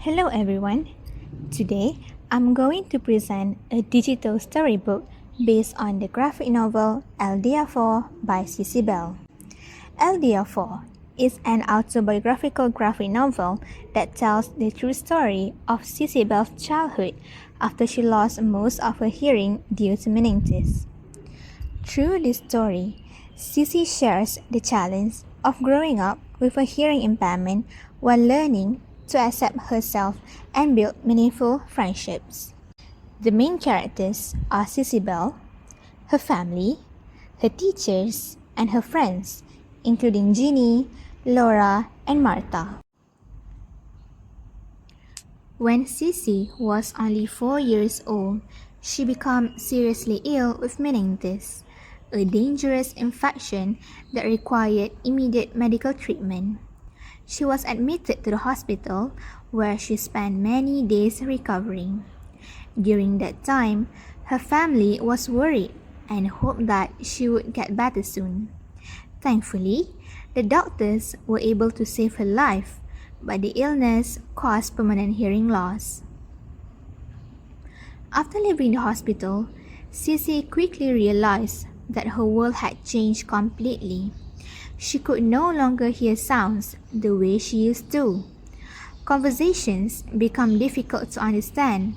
Hello everyone. Today I'm going to present a digital storybook based on the graphic novel LDR4 by Cici Bell. LDR4 is an autobiographical graphic novel that tells the true story of Cici Bell's childhood after she lost most of her hearing due to meningitis. Through this story, Cici shares the challenge of growing up with a hearing impairment while learning to accept herself and build meaningful friendships. The main characters are Cici Bell, her family, her teachers, and her friends, including Ginny, Laura, and Martha. When Cici was only 4 years old, she became seriously ill with meningitis, a dangerous infection that required immediate medical treatment. She was admitted to the hospital where she spent many days recovering. During that time, her family was worried and hoped that she would get better soon. Thankfully, the doctors were able to save her life, but the illness caused permanent hearing loss. After leaving the hospital, Cici quickly realized that her world had changed completely. She could no longer hear sounds the way she used to. Conversations became difficult to understand,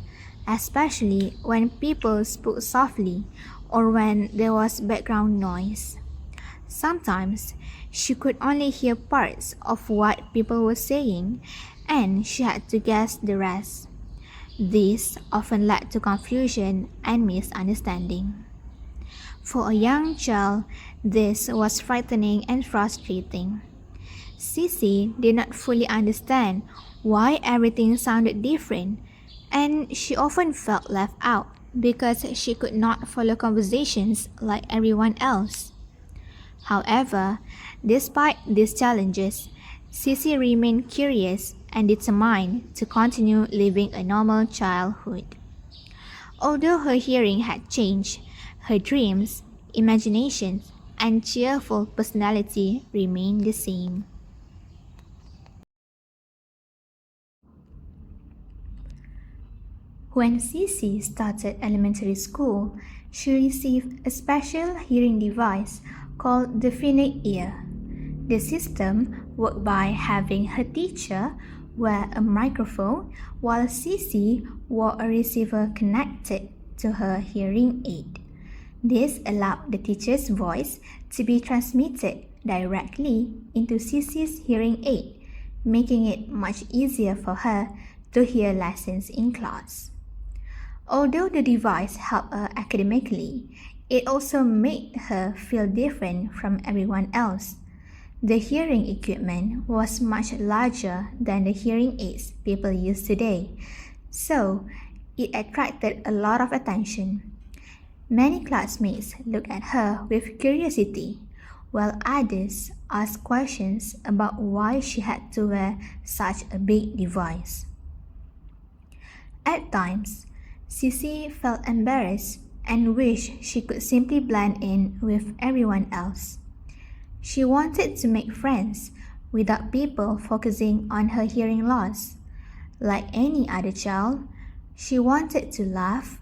especially when people spoke softly or when there was background noise. Sometimes, she could only hear parts of what people were saying, and she had to guess the rest. This often led to confusion and misunderstanding. For a young child, this was frightening and frustrating. Cici did not fully understand why everything sounded different, and she often felt left out because she could not follow conversations like everyone else. However, despite these challenges, Cici remained curious and determined to continue living a normal childhood. Although her hearing had changed, her dreams, imaginations, and cheerful personality remained the same. When Cici started elementary school, she received a special hearing device called the phonic ear. The system worked by having her teacher wear a microphone while Cici wore a receiver connected to her hearing aid. This allowed the teacher's voice to be transmitted directly into Cici's hearing aid, making it much easier for her to hear lessons in class. Although the device helped her academically, it also made her feel different from everyone else. The hearing equipment was much larger than the hearing aids people use today, so it attracted a lot of attention. Many classmates looked at her with curiosity, while others asked questions about why she had to wear such a big device. At times, Cici felt embarrassed and wished she could simply blend in with everyone else. She wanted to make friends without people focusing on her hearing loss. Like any other child, she wanted to laugh,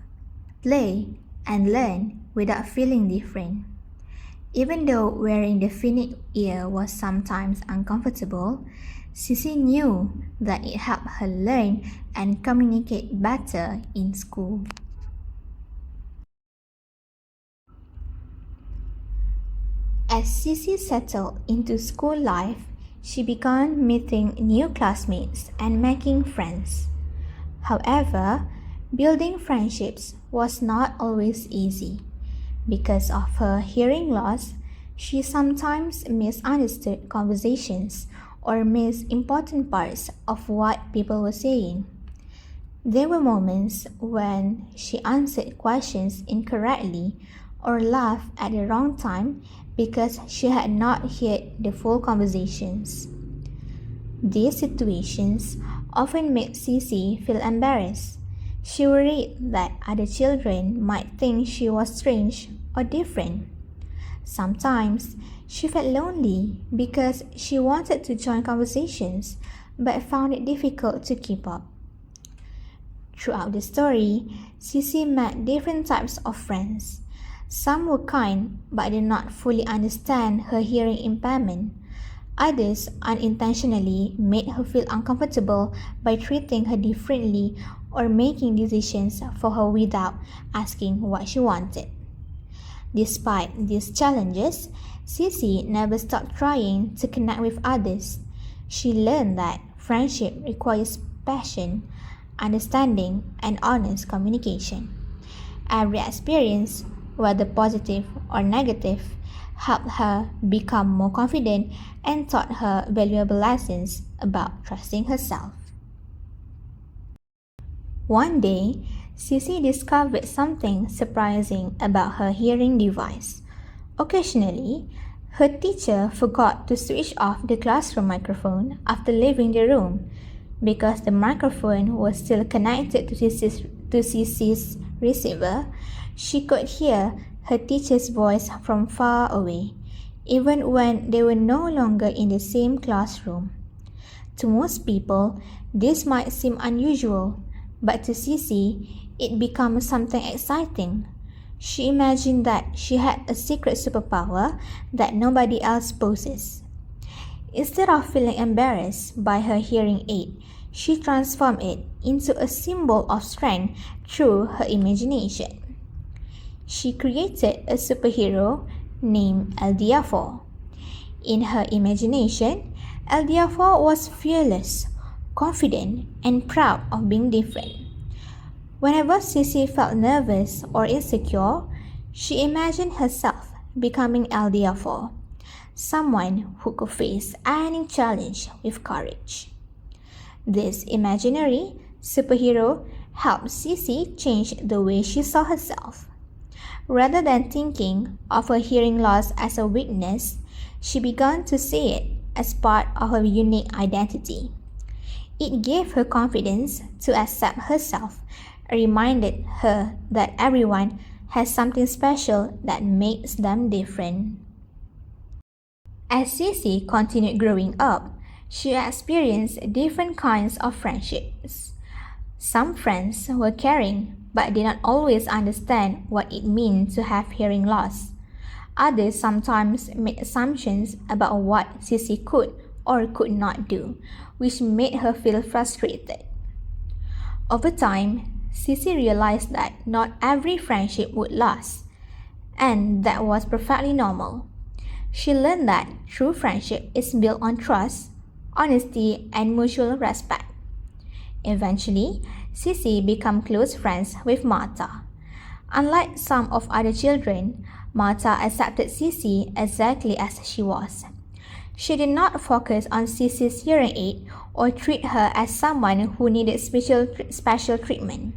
play, and learn without feeling different. Even though wearing the phonic ear was sometimes uncomfortable, Cici knew that it helped her learn and communicate better in school. As Cici settled into school life, she began meeting new classmates and making friends. However, building friendships was not always easy. Because of her hearing loss, she sometimes misunderstood conversations or missed important parts of what people were saying. There were moments when she answered questions incorrectly or laughed at the wrong time because she had not heard the full conversations. These situations often made Cici feel embarrassed. She worried that other children might think she was strange or different. Sometimes, she felt lonely because she wanted to join conversations but found it difficult to keep up. Throughout the story, Sissy met different types of friends. Some were kind but did not fully understand her hearing impairment. Others unintentionally made her feel uncomfortable by treating her differently or making decisions for her without asking what she wanted. Despite these challenges, Sissy never stopped trying to connect with others. She learned that friendship requires passion, understanding, and honest communication. Every experience, whether positive or negative, helped her become more confident and taught her valuable lessons about trusting herself. One day, Sissy discovered something surprising about her hearing device. Occasionally, her teacher forgot to switch off the classroom microphone after leaving the room. Because the microphone was still connected to Sissy's receiver, she could hear her teacher's voice from far away, even when they were no longer in the same classroom. To most people, this might seem unusual, but to Sissy, it becomes something exciting. She imagined that she had a secret superpower that nobody else possessed. Instead of feeling embarrassed by her hearing aid, she transformed it into a symbol of strength through her imagination. She created a superhero named LDR4. In her imagination, LDR4 was fearless, confident, and proud of being different. Whenever Sissy felt nervous or insecure, she imagined herself becoming LDR4. Someone who could face any challenge with courage. This imaginary superhero helped Sissy change the way she saw herself. Rather than thinking of her hearing loss as a weakness, she began to see it as part of her unique identity. It gave her confidence to accept herself and reminded her that everyone has something special that makes them different. As Sissy continued growing up, she experienced different kinds of friendships. Some friends were caring but did not always understand what it meant to have hearing loss. Others sometimes made assumptions about what Sissy could or could not do, which made her feel frustrated. Over time, Sissy realized that not every friendship would last, and that was perfectly normal. She learned that true friendship is built on trust, honesty, and mutual respect. Eventually, Sissy became close friends with Martha. Unlike some of other children, Martha accepted Sissy exactly as she was. She did not focus on Sissy's hearing aid or treat her as someone who needed special treatment.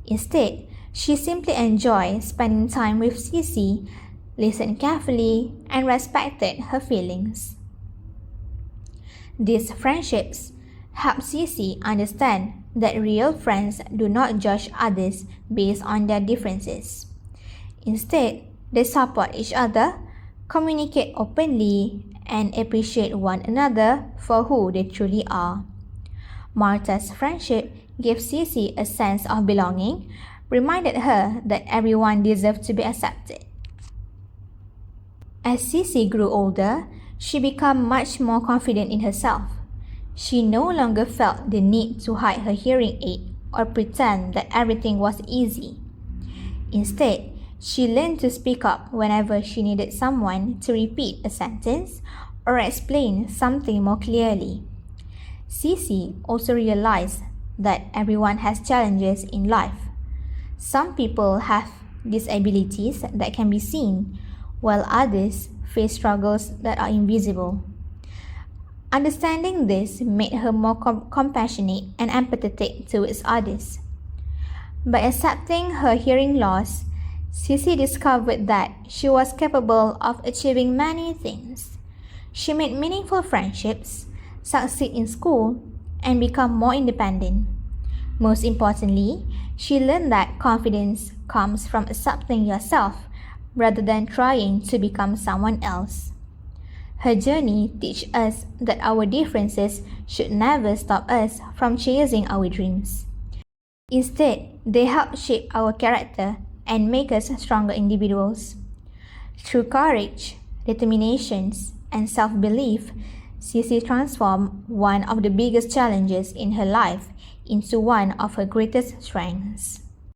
Instead, she simply enjoyed spending time with Sissy, listened carefully, and respected her feelings. These friendships help Sissy understand that real friends do not judge others based on their differences. Instead, they support each other, communicate openly, and appreciate one another for who they truly are. Martha's friendship gave Sissy a sense of belonging, reminded her that everyone deserved to be accepted. As Sissy grew older, she became much more confident in herself. She no longer felt the need to hide her hearing aid or pretend that everything was easy. Instead, she learned to speak up whenever she needed someone to repeat a sentence or explain something more clearly. Sissy also realized that everyone has challenges in life. Some people have disabilities that can be seen, while others face struggles that are invisible. Understanding this made her more compassionate and empathetic towards others. By accepting her hearing loss, Sissy discovered that she was capable of achieving many things. She made meaningful friendships, succeeded in school, and became more independent. Most importantly, she learned that confidence comes from accepting yourself rather than trying to become someone else. Her journey teaches us that our differences should never stop us from chasing our dreams. Instead, they help shape our character and make us stronger individuals. Through courage, determination, and self-belief, Sissy transformed one of the biggest challenges in her life into one of her greatest strengths.